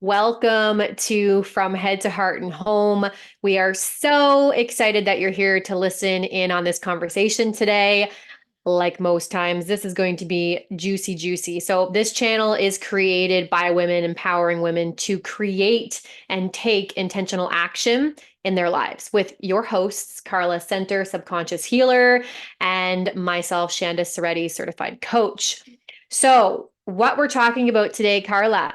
Welcome to From Head to Heart and Home. We are so excited that you're here to listen in on this conversation today. Like most times, this is going to be juicy, juicy. So, this channel is created by women, empowering women to create and take intentional action in their lives with your hosts, Carla Center, subconscious healer, and myself, Shanda Soretti, certified coach. So, what we're talking about today, Carla,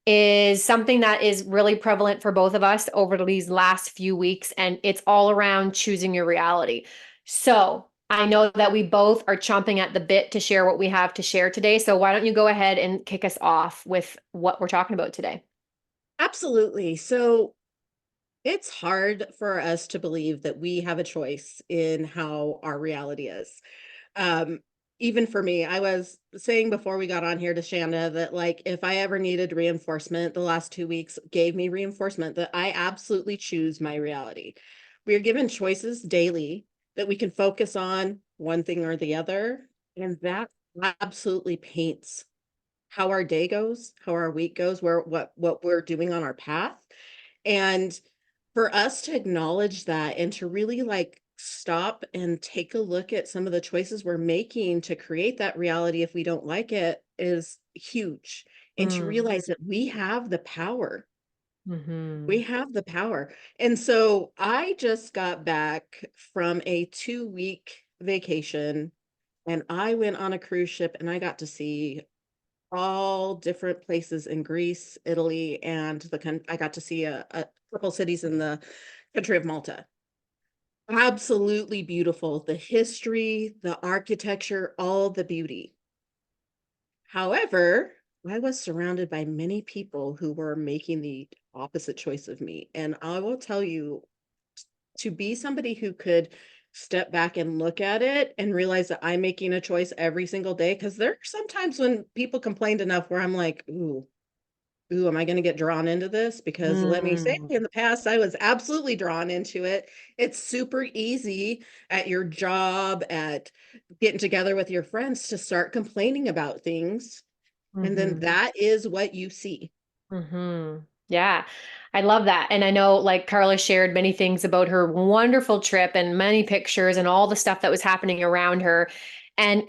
is something that is really prevalent for both of us over these last few weeks, and it's all around choosing your reality. So, I know that we both are chomping at the bit to share what we have to share today. So, why don't you go ahead and kick us off with what we're talking about today? Absolutely. So it's hard for us to believe that we have a choice in how our reality is. Um, Even for me, I was saying before we got on here to Shanda that, like, if I ever needed reinforcement, the last 2 weeks gave me reinforcement that I absolutely choose my reality. We are given choices daily that we can focus on one thing or the other. And that absolutely paints how our day goes, how our week goes, where what we're doing on our path. And for us to acknowledge that and to really like stop and take a look at some of the choices we're making to create that reality if we don't like it is huge. And to Mm. realize that we have the power. Hmm. We have the power. And so I just got back from a 2-week vacation and I went on a cruise ship and I got to see all different places in Greece, Italy, and I got to see a couple cities in the country of Malta. Absolutely beautiful. The history, the architecture, all the beauty. However, I was surrounded by many people who were making the opposite choice of me. And I will tell you, to be somebody who could step back and look at it and realize that I'm making a choice every single day, because there are sometimes when people complained enough where I'm like, ooh, am I going to get drawn into this? Because let me say, Mm. in the past, I was absolutely drawn into it. It's super easy at your job, at getting together with your friends to start complaining about things. And then Hmm. that is what you see. Hmm. Yeah, I love that. And I know like Carla shared many things about her wonderful trip and many pictures and all the stuff that was happening around her. And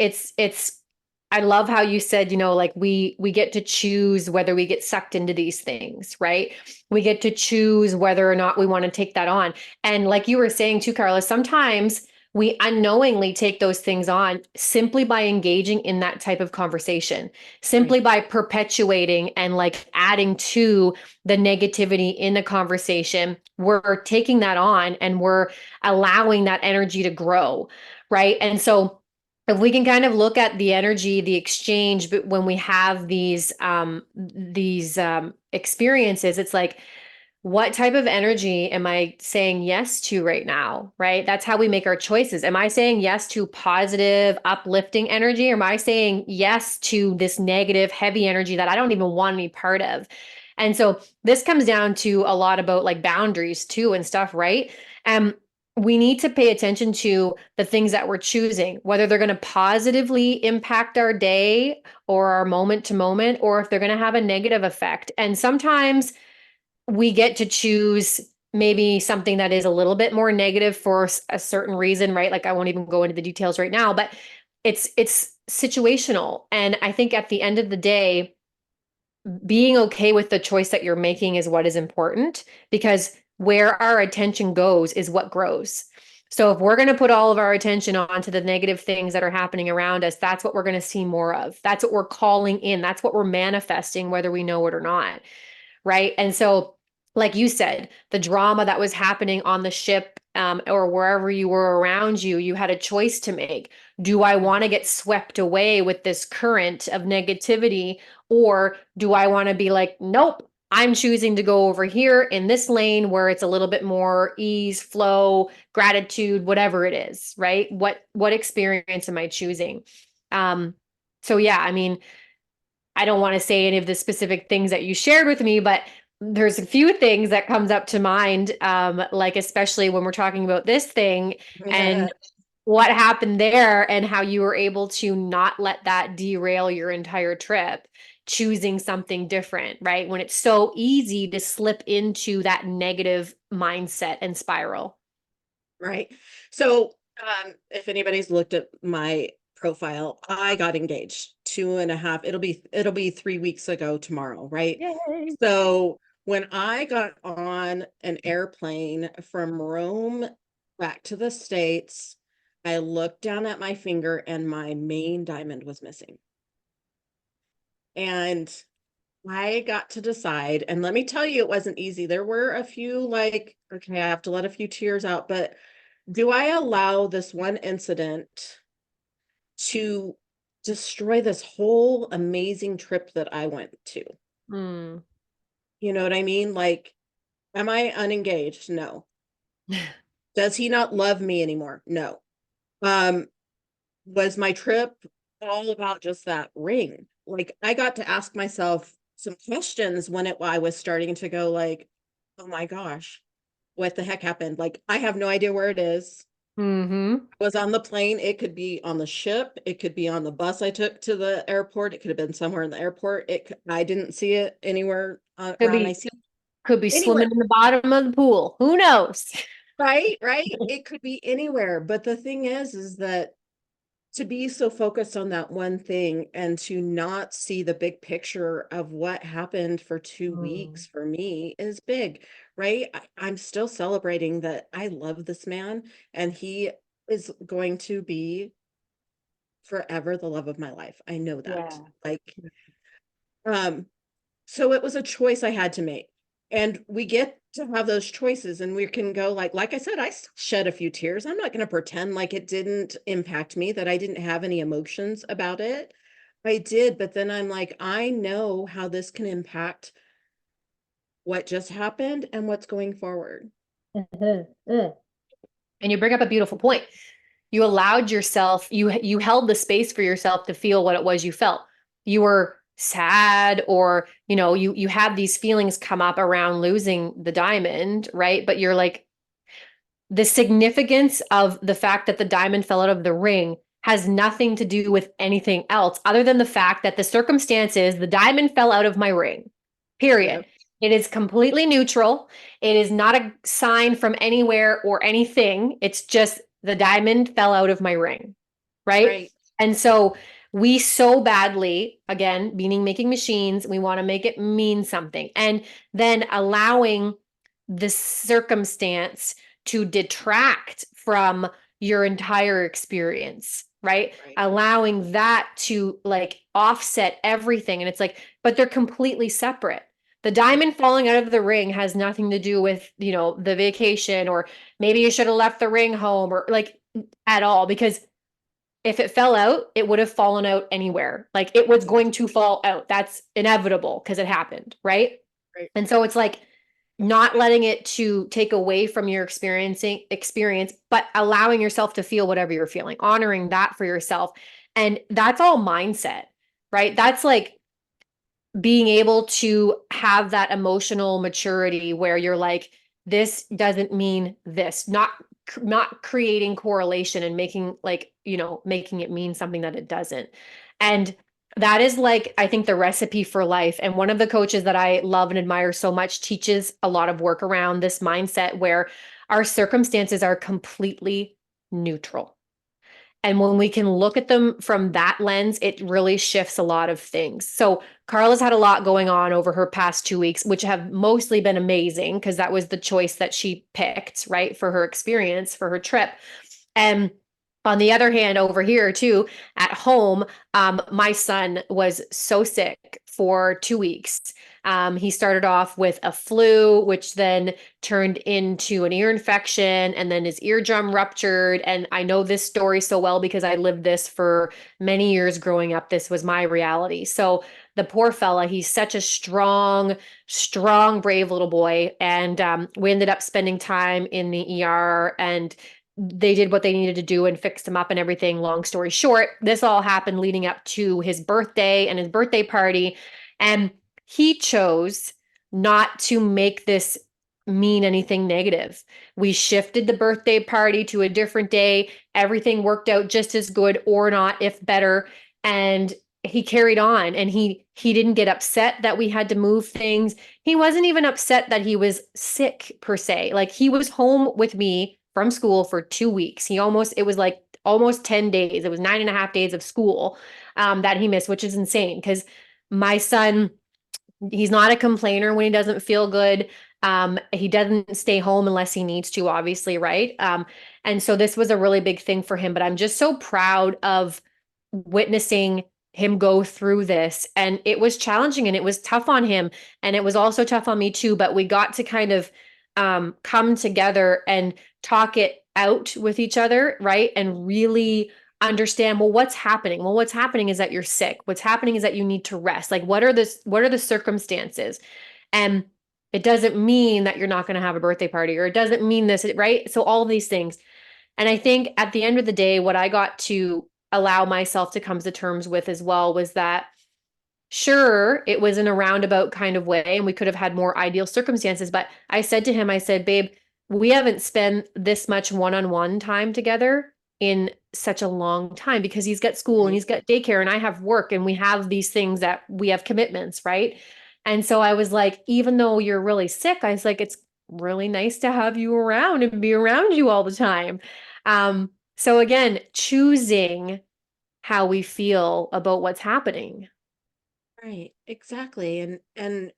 I love how you said, like we get to choose whether we get sucked into these things, right? We get to choose whether or not we want to take that on. And like you were saying too, Carla, sometimes we unknowingly take those things on simply by engaging in that type of conversation, Right. simply by perpetuating and like adding to the negativity in the conversation. We're taking that on and we're allowing that energy to grow, right? And so if we can kind of look at the energy, the exchange, but when we have these experiences, it's like, what type of energy am I saying yes to right now? Right? That's how we make our choices. Am I saying yes to positive, uplifting energy? Or am I saying yes to this negative, heavy energy that I don't even want any part of? And so this comes down to a lot about like boundaries too and stuff, right? Um, we need to pay attention to the things that we're choosing, whether they're going to positively impact our day or our moment to moment, or if they're going to have a negative effect. And sometimes we get to choose maybe something that is a little bit more negative for a certain reason, right? Like I won't even go into the details right now, but it's situational. And I think at the end of the day, being okay with the choice that you're making is what is important, because where our attention goes is what grows. So if we're going to put all of our attention onto the negative things that are happening around us, that's what we're going to see more of. That's what we're calling in. That's what we're manifesting, whether we know it or not. Right. And so, like you said, the drama that was happening on the ship, or wherever you were around you, you had a choice to make. Do I want to get swept away with this current of negativity? Or do I want to be like, nope, I'm choosing to go over here in this lane where it's a little bit more ease, flow, gratitude, whatever it is, right? What experience am I choosing? Um, so yeah, I mean, I don't want to say any of the specific things that you shared with me, but there's a few things that comes up to mind, like especially when we're talking about this thing and what happened there and how you were able to not let that derail your entire trip. choosing something different, right? When it's so easy to slip into that negative mindset and spiral. Right. So, if anybody's looked at my profile, I got engaged 2.5, it'll be 3 weeks ago tomorrow, right? Yay. So when I got on an airplane from Rome back to the States, I looked down at my finger and my main diamond was missing. And I got to decide, and let me tell you, it wasn't easy. There were a few, like, okay, I have to let a few tears out, but do I allow this one incident to destroy this whole amazing trip that I went to? Mm. You know what I mean? Like, am I unengaged? No. Does he not love me anymore? No. Um, was my trip all about just that ring? Like, I got to ask myself some questions when I was starting to go like, oh my gosh, what the heck happened? Like, I have no idea where it is. Mm-hmm. Was on the plane. It could be on the ship. It could be on the bus I took to the airport. It could have been somewhere in the airport. I didn't see it anywhere Could around my be seat. could be Anywhere. swimming in the bottom of the pool. Who knows? Right, right. It could be anywhere. But the thing is that to be so focused on that one thing and to not see the big picture of what happened for 2 weeks Mm. for me is big, right? I'm still celebrating that I love this man and he is going to be forever the love of my life. I know that. Yeah. Like, um, so it was a choice I had to make. And we get to have those choices and we can go like I said, I shed a few tears. I'm not going to pretend like it didn't impact me, that I didn't have any emotions about it. I did, but then I'm like, I know how this can impact what just happened and what's going forward. Mhm. Mm. And you bring up a beautiful point. You allowed yourself, you held the space for yourself to feel what it was you felt. You were sad, or you had these feelings come up around losing the diamond, right? But you're like, the significance of the fact that the diamond fell out of the ring has nothing to do with anything else other than the fact that the circumstances, the diamond fell out of my ring, period. Yep. It is completely neutral. It is not a sign from anywhere or anything. It's just the diamond fell out of my ring, right? Right. And so we so badly, again, meaning making machines, we want to make it mean something. And then allowing the circumstance to detract from your entire experience, right? Right. Allowing that to like offset everything. And it's like, but they're completely separate. The Yep. diamond falling out of the ring has nothing to do with, the vacation, or maybe you should have left the ring home, or like at all, because if it fell out, it would have fallen out anywhere. Like it was going to fall out. That's inevitable because it happened, right? Right. And so it's like not letting it to take away from your experience, but allowing yourself to feel whatever you're feeling, honoring that for yourself. And that's all mindset, right? That's like being able to have that emotional maturity where you're like, this doesn't mean this, not creating correlation and making like, making it mean something that it doesn't. And that is like, I think, the recipe for life. And one of the coaches that I love and admire so much teaches a lot of work around this mindset where our circumstances are completely neutral. And when we can look at them from that lens, it really shifts a lot of things. So Carla's had a lot going on over her past 2 weeks, which have mostly been amazing because that was the choice that she picked, right, for her experience, for her trip. And on the other hand, over here too, at home, my son was so sick for 2 weeks. He started off with a flu, which then turned into an ear infection, and then his eardrum ruptured. And I know this story so well because I lived this for many years growing up. This was my reality. So the poor fella, he's such a strong, brave little boy. And we ended up spending time in the ER, and they did what they needed to do and fixed him up and everything. Long story short, this all happened leading up to his birthday and his birthday party. And he chose not to make this mean anything negative. We shifted the birthday party to a different day. Everything worked out just as good, or not, if better. And he carried on, and he didn't get upset that we had to move things. He wasn't even upset that he was sick per se. Like, he was home with me from school for 2 weeks. It was like almost 10 days. It was 9.5 days of school that he missed, which is insane because my son, he's not a complainer when he doesn't feel good. He doesn't stay home unless he needs to, obviously, right? And so this was a really big thing for him, but I'm just so proud of witnessing him go through this. And it was challenging and it was tough on him. And it was also tough on me too, but we got to kind of come together and talk it out with each other, right? And really understand, well, what's happening? Well, what's happening is that you're sick. What's happening is that you need to rest. Like, what are the circumstances? And it doesn't mean that you're not going to have a birthday party, or it doesn't mean this, right? So all of these things. And I think at the end of the day, what I got to allow myself to come to terms with as well was that, sure, it was in a roundabout kind of way, and we could have had more ideal circumstances. But I said to him, I said, babe, we haven't spent this much one-on-one time together in such a long time, because he's got school and Right. he's got daycare and I have work and we have these things that we have commitments, right? And so I was like, even though you're really sick, I was like, it's really nice to have you around and be around you all the time. So again, choosing how we feel about what's happening. Right, exactly. And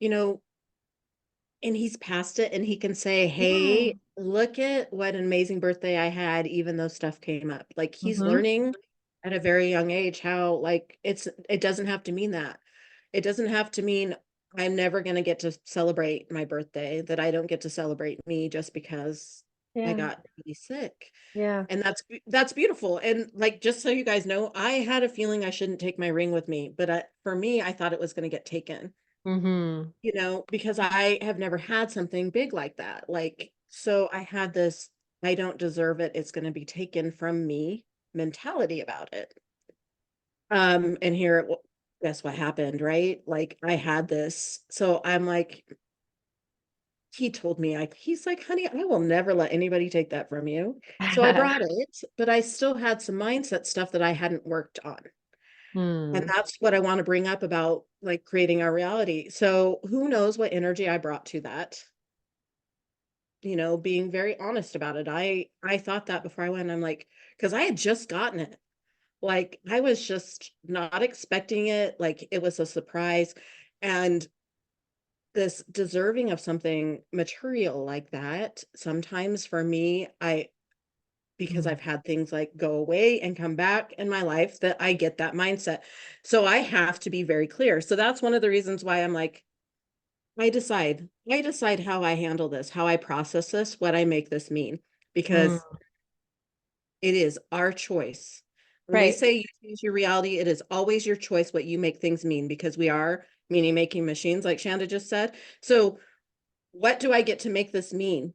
you know, and he's past it and he can say, Yeah. "Hey, look at what an amazing birthday I had, even though stuff came up." Like, he's Mm-hmm. learning at a very young age how, like, it doesn't have to mean that. It doesn't have to mean I'm never going to get to celebrate my birthday, that I don't get to celebrate me just because I Yeah. got really sick. Yeah. And that's beautiful. And, like, just so you guys know, I had a feeling I shouldn't take my ring with me, but for me, I thought it was going to get taken, Mm-hmm. because I have never had something big like that. Like, so I had this, I don't deserve it, it's going to be taken from me mentality about it. And here, guess what happened, right? Like, I had this. So I'm like, he told me, he's like, honey, I will never let anybody take that from you. So I brought it, but I still had some mindset stuff that I hadn't worked on. And Hmm. that's what I want to bring up about, like, creating our reality. So who knows what energy I brought to that, being very honest about it. I thought that before I went. I'm like, because I had just gotten it. Like, I was just not expecting it. Like, it was a surprise. And this deserving of something material like that, sometimes for me, because Hmm. I've had things like go away and come back in my life, that I get that mindset. So I have to be very clear. So that's one of the reasons why I'm like, I decide how I handle this, how I process this, what I make this mean, Hmm. because it is our choice. When we Right. say you choose your reality, it is always your choice what you make things mean, because we are meaning making machines, like Shanda just said. So what do I get to make this mean?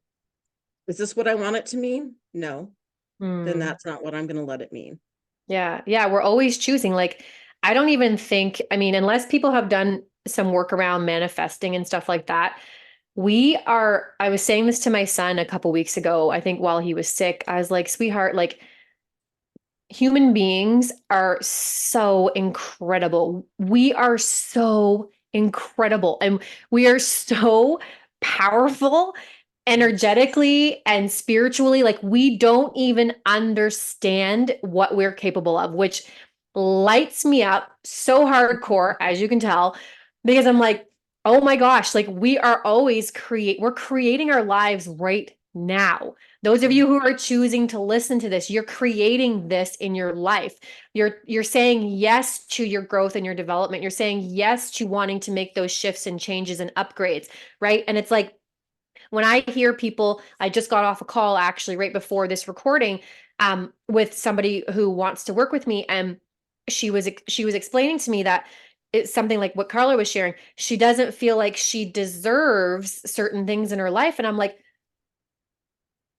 Is this what I want it to mean? No, then Hmm. that's not what I'm going to let it mean. Yeah. Yeah. We're always choosing. Like, I don't even think, I mean, unless people have done some work around manifesting and stuff like that, I was saying this to my son a couple weeks ago, I think while he was sick. I was like, sweetheart, like, human beings are so incredible. We are so incredible and we are so powerful energetically and spiritually. Like, we don't even understand what we're capable of, which lights me up so hardcore, as you can tell, because I'm like, oh my gosh, like, we're creating our lives right now. Those of you who are choosing to listen to this, you're creating this in your life. You're saying yes to your growth and your development. You're saying yes to wanting to make those shifts and changes and upgrades, right? And it's like, when I hear people, I just got off a call actually right before this recording, with somebody who wants to work with me, and she was explaining to me that it's something like what Carla was sharing. She doesn't feel like she deserves certain things in her life, and I'm like,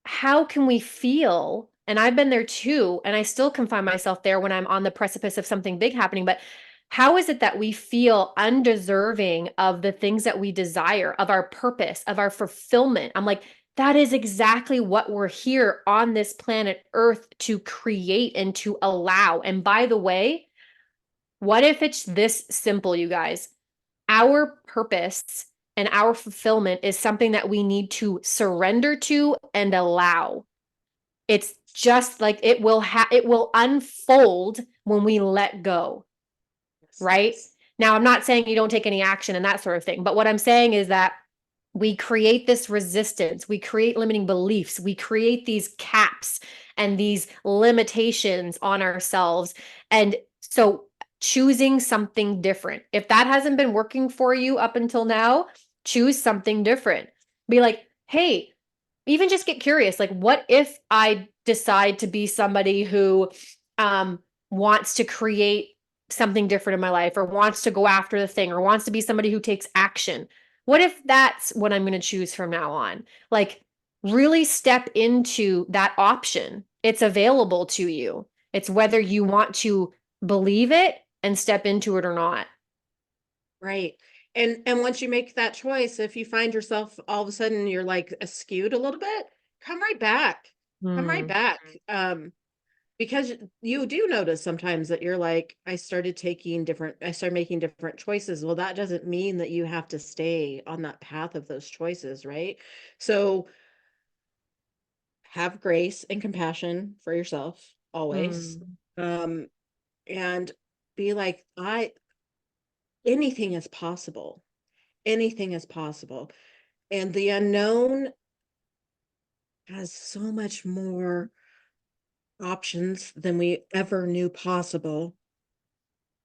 how can we feel? And I've been there too, and I still can find myself there when I'm on the precipice of something big happening. But how is it that we feel undeserving of the things that we desire, of our purpose, of our fulfillment? I'm like, that is exactly what we're here on this planet Earth to create and to allow. And by the way, What if it's this simple, you guys? Our purpose and our fulfillment is something that we need to surrender to and allow. It's just like it will unfold when we let go, right? Yes. Now, I'm not saying you don't take any action and that sort of thing, but what I'm saying is that we create this resistance, we create limiting beliefs, we create these caps and these limitations on ourselves. And so choosing something different, if that hasn't been working for you up until now, choose something different. Be like, hey, even just get curious, like, what if I decide to be somebody who wants to create something different in my life, or wants to go after the thing, or wants to be somebody who takes action? What if that's what I'm going to choose from now on? Like, really step into that option. It's available to you. It's whether you want to believe it and step into it or not. Right. And once you make that choice, if you find yourself all of a sudden you're like askewed a little bit, come right back. Come right Hmm. back. Because you do notice sometimes that you're like, I started making different choices. Well, that doesn't mean that you have to stay on that path of those choices, right? So have grace and compassion for yourself always. Hmm. Um, and be like, anything is possible. Anything is possible. And the unknown has so much more options than we ever knew possible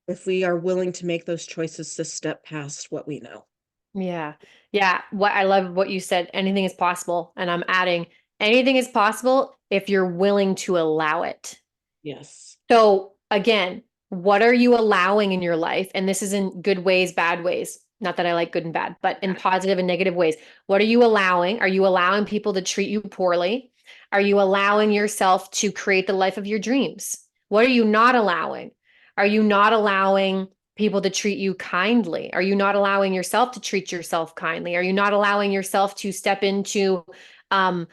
if we are willing to make those choices to step past what we know. Yeah. Yeah. What I love what you said, anything is possible. And I'm adding anything is possible if you're willing to allow it. Yes. So again, what are you allowing in your life? And this is in good ways, bad ways. Not that I like good and bad, but in positive and negative ways. What are you allowing? Are you allowing people to treat you poorly? Are you allowing yourself to create the life of your dreams? What are you not allowing? Are you not allowing people to treat you kindly? Are you not allowing yourself to treat yourself kindly? Are you not allowing yourself to step into, um,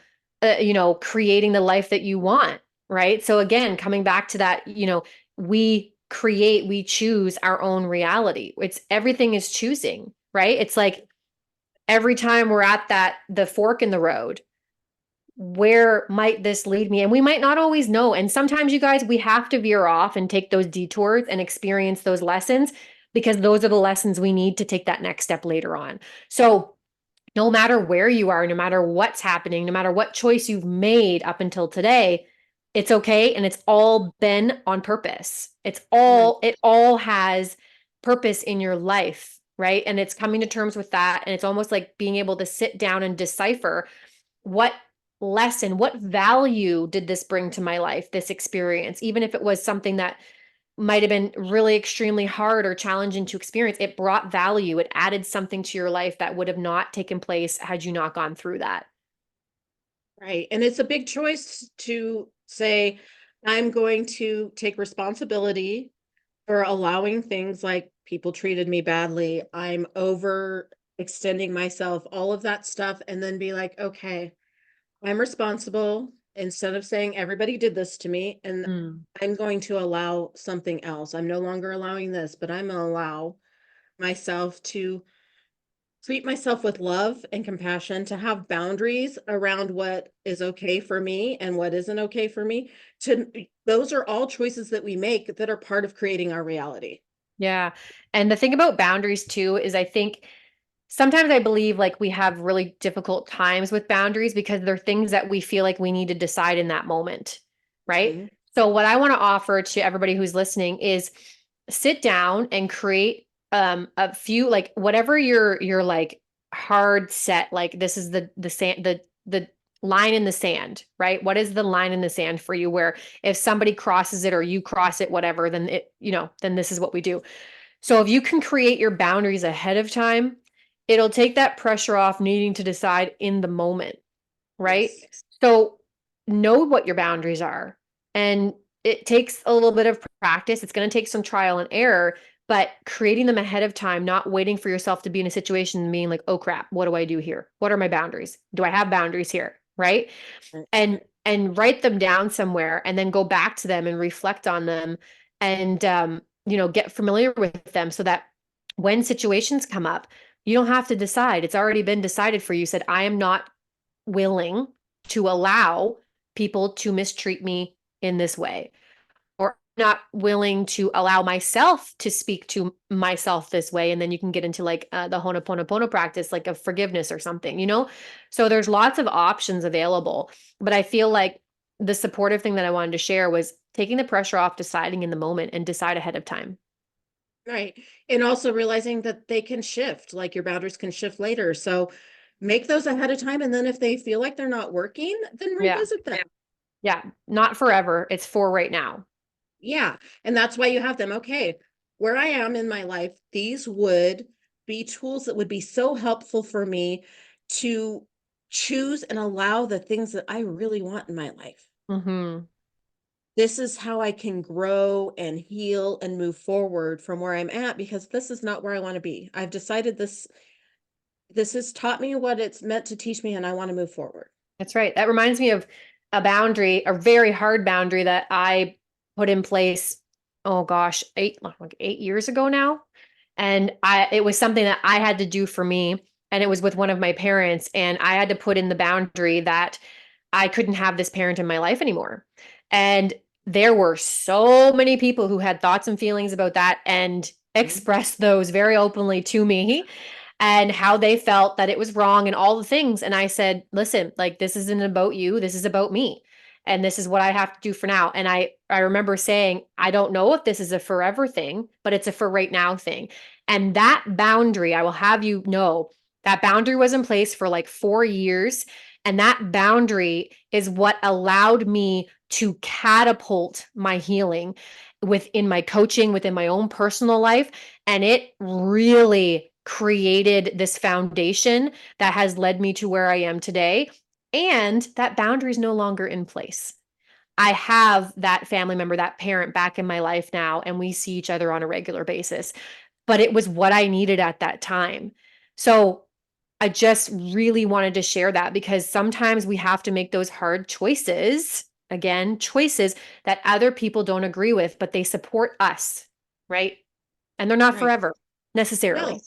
creating the life that you want? Right. So again, coming back to that, we choose our own reality. It's everything is choosing, right? It's like every time we're at the fork in the road, where might this lead me? And we might not always know. And sometimes, you guys, we have to veer off and take those detours and experience those lessons, because those are the lessons we need to take that next step later on. So no matter where you are, no matter what's happening, no matter what choice you've made up until today, it's okay. And it's all been on purpose. Right. It all has purpose in your life, right? And it's coming to terms with that. And it's almost like being able to sit down and decipher what lesson, what value did this bring to my life, this experience, even if it was something that might have been really extremely hard or challenging to experience. It brought value. It added something to your life that would have not taken place had you not gone through that. Right. And it's a big choice to say, I'm going to take responsibility for allowing things like people treated me badly. I'm over extending myself, all of that stuff, and then be like, okay, I'm responsible instead of saying everybody did this to me, and Mm. I'm going to allow something else. I'm no longer allowing this, but I'm going to allow myself to treat myself with love and compassion, to have boundaries around what is okay for me and what isn't okay for me. To those are all choices that we make that are part of creating our reality. Yeah. And the thing about boundaries too is I think sometimes I believe like we have really difficult times with boundaries because they're things that we feel like we need to decide in that moment, right? Mhm. So what I want to offer to everybody who's listening is sit down and create a few, like whatever your like hard set, like this is the sand, the line in the sand, right? What is the line in the sand for you, where if somebody crosses it or you cross it, whatever, then then this is what we do. So if you can create your boundaries ahead of time, it'll take that pressure off needing to decide in the moment, right? Yes. So know what your boundaries are. And it takes a little bit of practice. It's going to take some trial and error, but creating them ahead of time, not waiting for yourself to be in a situation and being like, oh crap, what do I do here? What are my boundaries? Do I have boundaries here? Right. Right. And write them down somewhere and then go back to them and reflect on them. And get familiar with them so that when situations come up, you don't have to decide. It's already been decided for you. Said, I am not willing to allow people to mistreat me in this way, or not willing to allow myself to speak to myself this way. And then you can get into like the Ho'oponopono practice, like of forgiveness or something. So there's lots of options available. But I feel like the supportive thing that I wanted to share was taking the pressure off deciding in the moment and decide ahead of time. Right. And also realizing that they can shift, like your boundaries can shift later. So make those ahead of time. And then if they feel like they're not working, then Yeah. revisit them. Yeah. Not forever. It's for right now. Yeah. And that's why you have them. Okay. Where I am in my life, these would be tools that would be so helpful for me to choose and allow the things that I really want in my life. Mm-hmm. This is how I can grow and heal and move forward from where I'm at, because this is not where I want to be. I've decided this has taught me what it's meant to teach me, and I want to move forward. That's right. That reminds me of a boundary, a very hard boundary that I put in place, oh gosh, 8 years ago now. And it was something that I had to do for me. And it was with one of my parents. And I had to put in the boundary that I couldn't have this parent in my life anymore. And there were so many people who had thoughts and feelings about that and Mhm. expressed those very openly to me and how they felt that it was wrong and all the things. And I said, listen, like, this isn't about you. This is about me. And this is what I have to do for now. And I remember saying, I don't know if this is a forever thing, but it's a for right now thing. And that boundary, I will have you know, that boundary was in place for like 4 years. And that boundary is what allowed me to catapult my healing within my coaching, within my own personal life. And it really created this foundation that has led me to where I am today. And that boundary is no longer in place. I have that family member, that parent back in my life now, and we see each other on a regular basis. But it was what I needed at that time. So I just really wanted to share that because sometimes we have to make those hard choices. Again, choices that other people don't agree with, but they support us, right? And they're not Right. forever No. necessarily.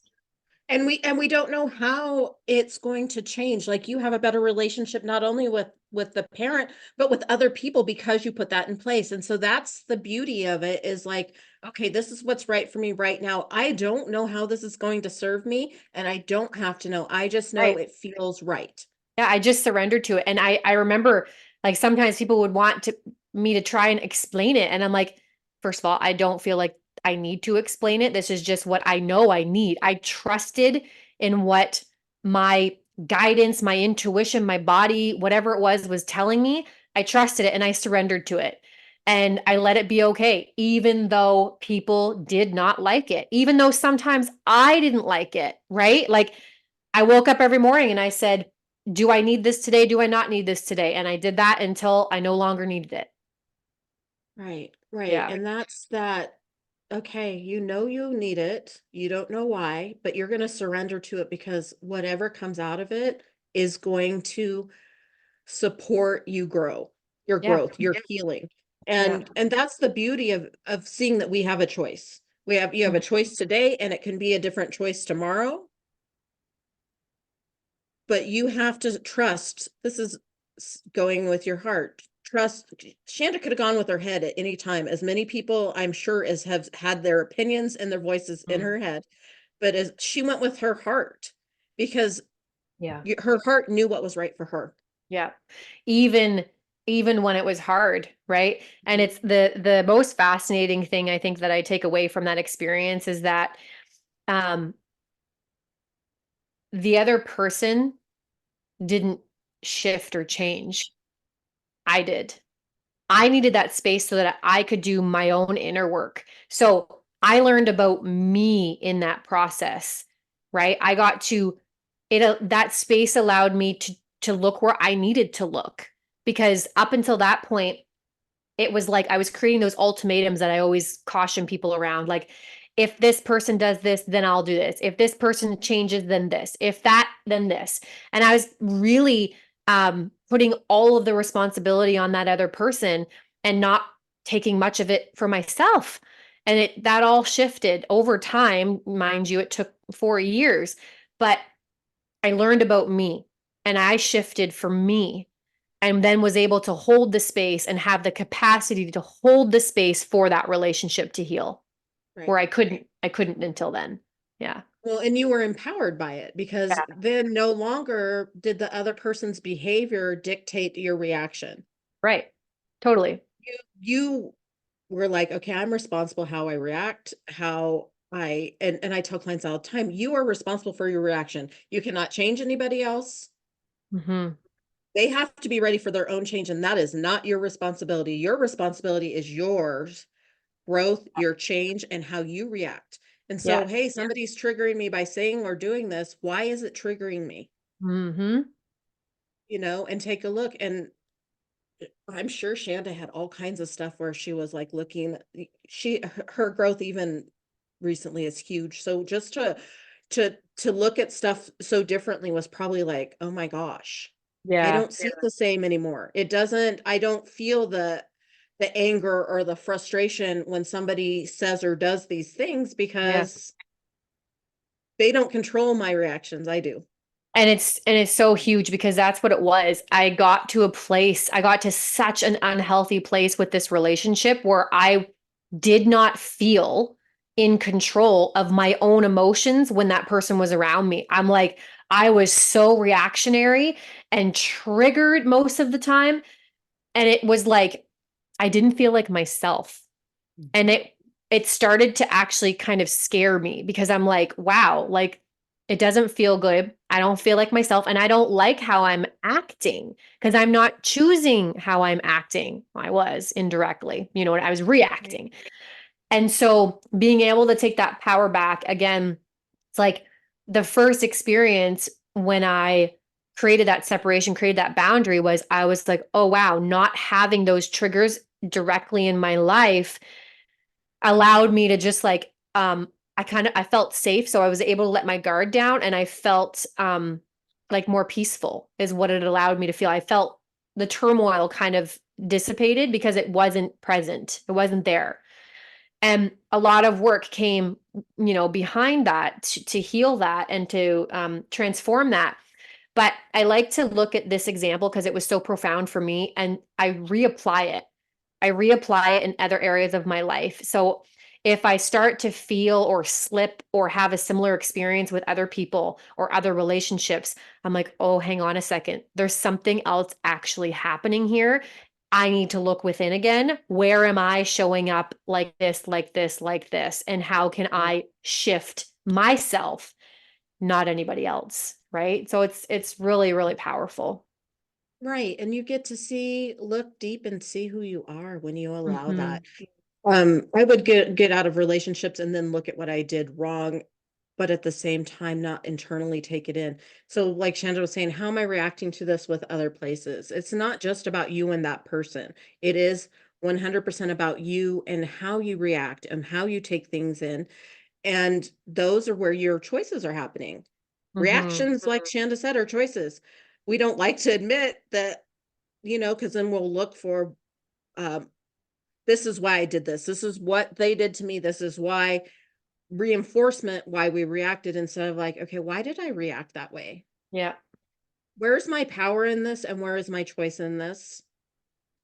And we don't know how it's going to change. Like, you have a better relationship not only with the parent, but with other people, because you put that in place. And so that's the beauty of it, is like, okay, this is what's right for me right now. I don't know how this is going to serve me, and I don't have to know. I just know Right. it feels right. Yeah, I just surrendered to it. And I remember like sometimes people would want me to try and explain it. And I'm like, first of all, I don't feel like I need to explain it. This is just what I know I need. I trusted in what my guidance, my intuition, my body, whatever it was telling me. I trusted it and I surrendered to it. And I let it be okay, even though people did not like it, even though sometimes I didn't like it, right? Like I woke up every morning and I said, do I need this today? Do I not need this today? And I did that until I no longer needed it. Right, right. Yeah. And that's that. Okay, you know you need it. You don't know why, but you're going to surrender to it, because whatever comes out of it is going to support you grow, your Yeah. growth, your healing. Yeah. And that's the beauty of seeing that we have a choice. You have a choice today, and it can be a different choice tomorrow, but you have to trust. This is going with your heart. Trust. Shanda could have gone with her head at any time. As many people, I'm sure, as have had their opinions and their voices in Mm. her head, but as she went with her heart, because Yeah. her heart knew what was right for her. Yeah. Even even when it was hard, right? And it's the most fascinating thing I think that I take away from that experience is that um the other person didn't shift or change. I did. I needed that space so that I could do my own inner work. So I learned about me in that process, right? I got to that space allowed me to look where I needed to look because up until that point it was like I was creating those ultimatums that I always caution people around like if this person does this then I'll do this. If this person changes then this. If that then this. And I was really putting all of the responsibility on that other person and not taking much of it for myself. And that all shifted over time. Mind you, it took 4 years, but I learned about me and I shifted for me and then was able to hold the space and have the capacity to hold the space for that relationship to heal Right. where I couldn't until then. Yeah. Well, and you were empowered by it because Yeah. then no longer did the other person's behavior dictate your reaction. Right. Totally. You were like, okay, I'm responsible how I react, how and I tell clients all the time, you are responsible for your reaction. You cannot change anybody else. Hmm. They have to be ready for their own change, and that is not your responsibility. Your responsibility is yours, growth, your change, and how you react. And Yeah. so, hey, somebody's triggering me by saying or doing this. Why is it triggering me? Hmm. And take a look. And I'm sure Shanda had all kinds of stuff where she was like looking, her growth even recently is huge. So just to look at stuff so differently was probably like, oh my gosh, I Yeah. don't see it the same anymore. I don't feel the anger or the frustration when somebody says or does these things Yeah. because they don't control my reactions. I do. And it's so huge because that's what it was. I got to such an unhealthy place with this relationship where I did not feel in control of my own emotions when that person was around me. I'm like, I was so reactionary and triggered most of the time. And it was like, I didn't feel like myself. And it started to actually kind of scare me because I'm like, wow, like it doesn't feel good. I don't feel like myself and I don't like how I'm acting because I'm not choosing how I'm acting. I was indirectly, I was Right. reacting. And so being able to take that power back again, it's like the first experience when I created that separation, created that boundary was I was like, oh wow, not having those triggers directly in my life allowed me to just I felt safe, so I was able to let my guard down and I felt like more peaceful is what it allowed me to feel. I felt the turmoil kind of dissipated because it wasn't present. It wasn't there. And a lot of work came, behind that to heal that and to transform that. But I like to look at this example because it was so profound for me and I reapply it. I reapply it in other areas of my life. So if I start to feel or slip or have a similar experience with other people or other relationships, I'm like, oh, hang on a second. There's something else actually happening here. I need to look within again. Where am I showing up like this, like this, like this? And how can Right. I shift myself, not anybody else? Right. So it's really, really powerful. Right. And you get to look deep and see who you are when you allow Hmm. that. I would get out of relationships and then look at what I did wrong, but at the same time not internally take it in. So like Shanda was saying, how am I reacting to this with other places? It's not just about you and that person. It is 100% about you and how you react and how you take things in. And those are where your choices are happening. Hmm. Reactions, like Shanda said, are choices. We don't like to admit that, because then we'll look for um, this is why I did this. This is what they did to me. This is why reinforcement, why we reacted instead of like, okay, why did I react that way? Yeah. Where's my power in this and where is my choice in this?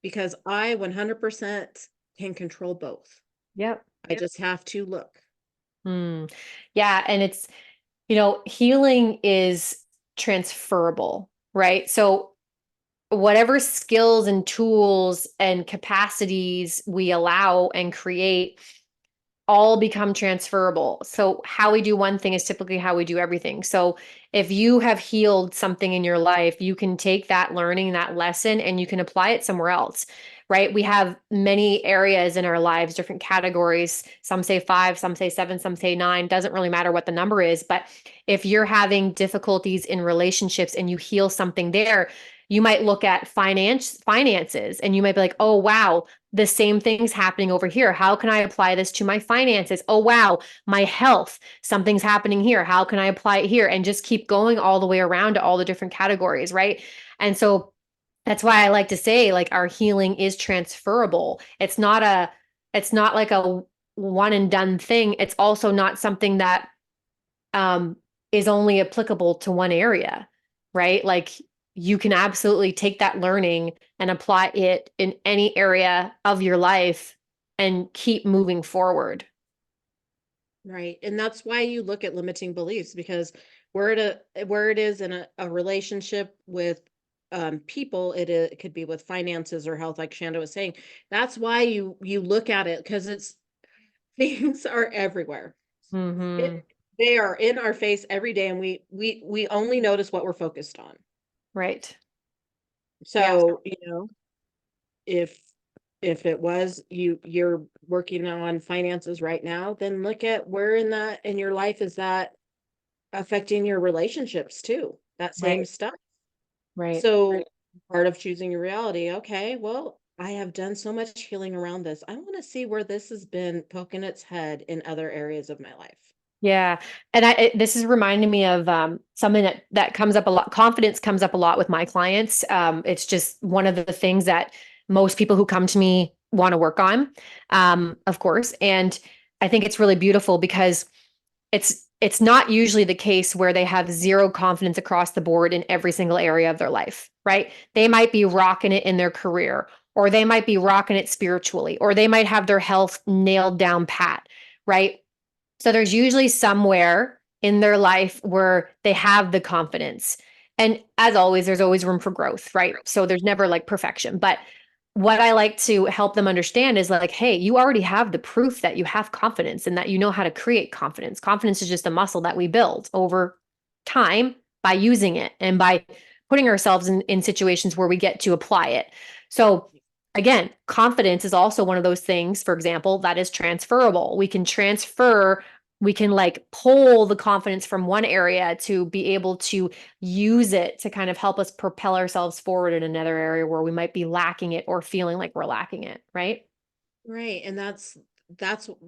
Because I 100% can control both. Yep. I just have to look. Mm. Yeah. And healing is transferable, right? So whatever skills and tools and capacities we allow and create all become transferable. So how we do one thing is typically how we do everything. So if you have healed something in your life, you can take that learning, that lesson, and you can apply it somewhere else, right? We have many areas in our lives, different categories. Some say five, some say seven, some say nine. Doesn't really matter what the number is. But if you're having difficulties in relationships and you heal something there, you might look at finances and you might be like, oh, wow, the same thing's happening over here. How can I apply this to my finances? Oh, wow, my health, something's happening here. How can I apply it here? And just keep going all the way around to all the different categories, right? And so that's why I like to say, like, our healing is transferable. It's not like a one and done thing. It's also not something that um, is only applicable to one area, right? Like you can absolutely take that learning and apply it in any area of your life and keep moving forward. Right. And that's why you look at limiting beliefs, because where it is in a relationship with people, it could be with finances or health, like Shanda was saying. That's why you look at it, because it's things are everywhere. Mm-hmm. It, they are in our face every day, and we only notice what we're focused on. Right. Yeah. So, if it was you're working on finances right now, then look at where in that in your life is that affecting your relationships too, that same Right. stuff. Right. So part of choosing your reality, okay, well, I have done so much healing around this. I want to see where this has been poking its head in other areas of my life. Yeah. And this is reminding me of something that comes up a lot. Confidence comes up a lot with my clients. It's just one of the things that most people who come to me want to work on, of course. And I think it's really beautiful because it's not usually the case where they have zero confidence across the board in every single area of their life, right? They might be rocking it in their career, or they might be rocking it spiritually, or they might have their health nailed down pat, right? So there's usually somewhere in their life where they have the confidence. And as always, there's always room for growth, right? So there's never like perfection. But what I like to help them understand is like, hey, you already have the proof that you have confidence and that you know how to create confidence. Confidence is just a muscle that we build over time by using it and by putting ourselves in situations where we get to apply it. So again, confidence is also one of those things, for example, that is transferable. We can like pull the confidence from one area to be able to use it to kind of help us propel ourselves forward in another area where we might be lacking it or feeling like we're lacking it, right? Right. And that's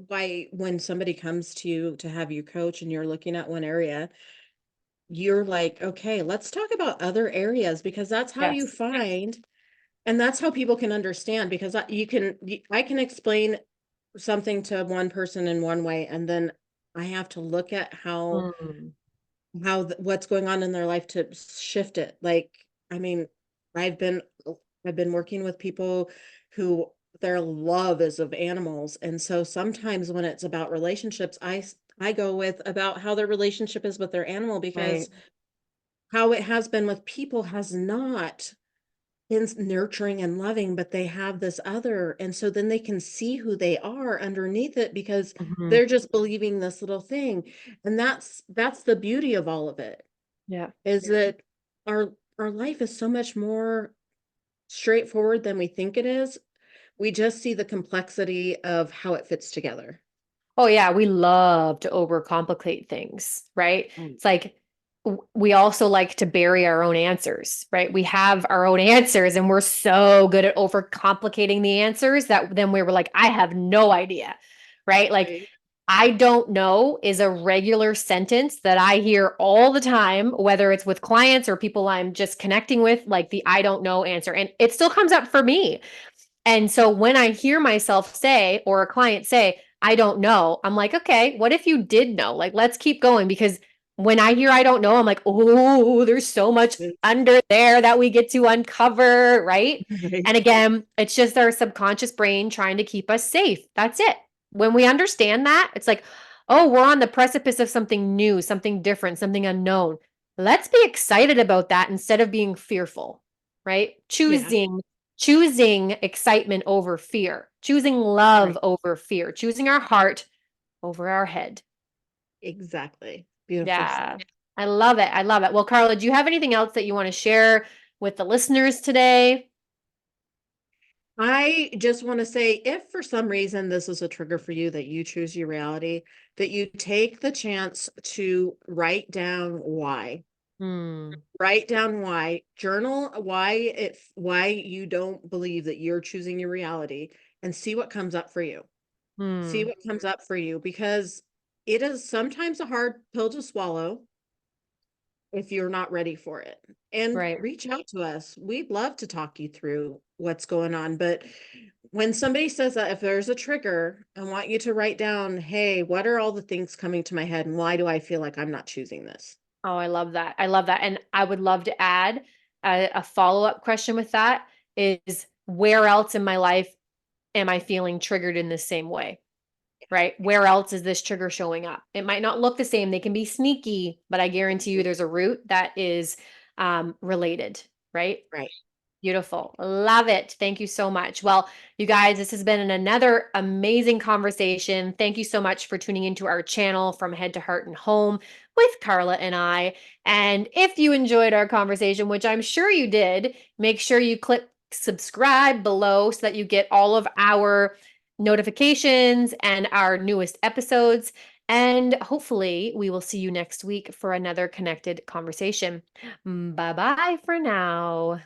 why when somebody comes to you to have you coach and you're looking at one area, you're like, okay, let's talk about other areas, because that's how you Yes. find, and that's how people can understand, because I can explain something to one person in one way, and then I have to look at Mm. what's going on in their life to shift it. Like, I mean, I've been I've been working with people who their love is of animals, and so sometimes when it's about relationships, I go with about how their relationship is with their animal, Right. because how it has been with people has not been nurturing and loving, but they have this other. And so then they can see who they are underneath it, because Mhm. they're just believing this little thing. And that's the beauty of all of it, Yeah. is that our life is so much more straightforward than we think it is. We just see the complexity of how it fits together. Oh yeah, we love to overcomplicate things, right? Right. It's like we also like to bury our own answers, right? We have our own answers and we're so good at overcomplicating the answers that then we were like, I have no idea, right? Like Right. I don't know is a regular sentence that I hear all the time, whether it's with clients or people I'm just connecting with, like the I don't know answer. And it still comes up for me. And so when I hear myself say, or a client say, I don't know, I'm like, okay, what if you did know? Like, let's keep going because when I hear I don't know, I'm like, oh, there's so much under there that we get to uncover, right? Right. And again, it's just our subconscious brain trying to keep us safe. That's it. When we understand that, it's like, oh, we're on the precipice of something new, something different, something unknown. Let's be excited about that instead of being fearful, right? Yeah. Choosing excitement over fear, choosing Right. love over fear, choosing our heart over our head. Exactly. Beautifully Yeah. said. I love it. I love it. Well, Carla, do you have anything else that you want to share with the listeners today? I just want to say, if for some reason this is a trigger for you, that you choose your reality, that you take the chance to write down why. Hmm. Write down why. Journal why you don't believe that you're choosing your reality, and see what comes up for you. See Hmm. what comes up for you, because it is sometimes a hard pill to swallow if you're not ready for it. And Right. reach out to us. We'd love to talk you through what's going on, but when somebody says that, if there's a trigger, I want you to write down, hey, what are all the things coming to my head and why do I feel like I'm not choosing this? Oh, I love that. I love that. And I would love to add a follow-up question with that is where else in my life am I feeling triggered in the same way? Right? Where else is this trigger showing up? It might not look the same. They can be sneaky, but I guarantee you there's a root that is related, right? Right. Beautiful. Love it. Thank you so much. Well, you guys, this has been another amazing conversation. Thank you so much for tuning into our channel From Head to Heart and Home with Carla and I. And if you enjoyed our conversation, which I'm sure you did, make sure you click subscribe below so that you get all of our notifications and our newest episodes. And hopefully, we will see you next week for another connected conversation. Bye bye for now.